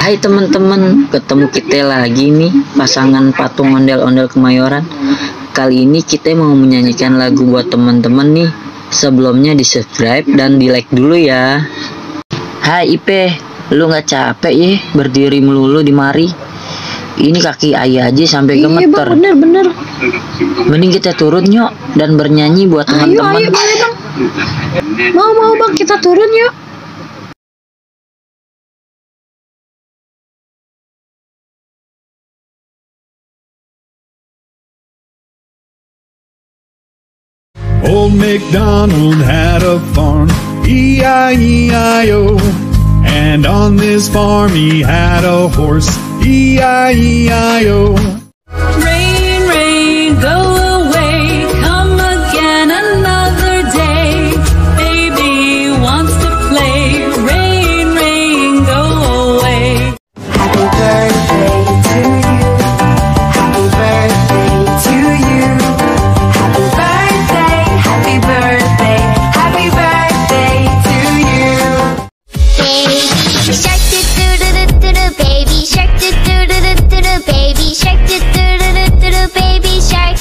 Hai teman-teman, ketemu kita lagi nih, pasangan patung ondel-ondel Kemayoran. Kali ini kita mau menyanyikan lagu buat teman-teman nih. Sebelumnya di subscribe dan di like dulu ya. Hai Ipe, lu nggak capek ya berdiri melulu di mari? Ini kaki ayah aja sampai gemeter. Iya bang, bener. Mending kita turun yuk dan bernyanyi buat teman-teman. Ayo boleh bang. Mau bang, kita turun yuk. Old MacDonald had a farm, E-I-E-I-O. And on this farm he had a horse, E-I-E-I-O. Rain, rain, go away, come again another day. Baby wants to play, rain, rain, go away. Happy birthday to you. Happy birthday to you. Happy birthday, happy birthday, happy birthday to you. Baby shark do do do do do do, baby shark do do do do do do, baby shark do do do do do do, baby shark.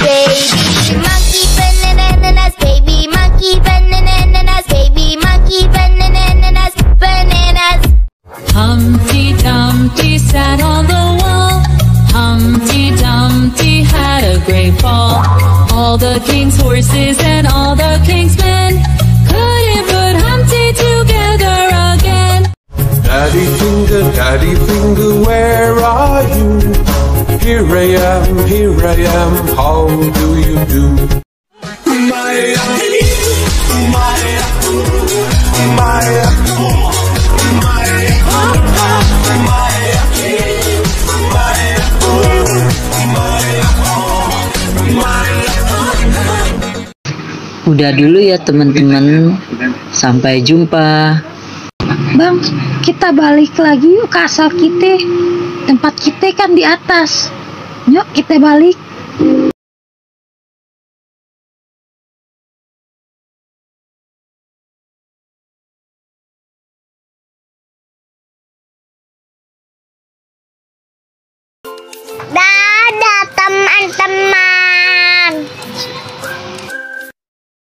Baby monkey bananas, baby monkey bananas, baby monkey bananas, bananas. Humpty Dumpty sat on the wall. Humpty Dumpty had a great fall. All the king's horses and all the king's men couldn't put Humpty together again. Daddy finger, where are you? Here I am, how do you do? Udah dulu ya teman-teman. Sampai jumpa. Bang, kita balik lagi yuk ke asal kita. Tempat kita kan di atas. Yuk kita balik. Dadah teman-teman.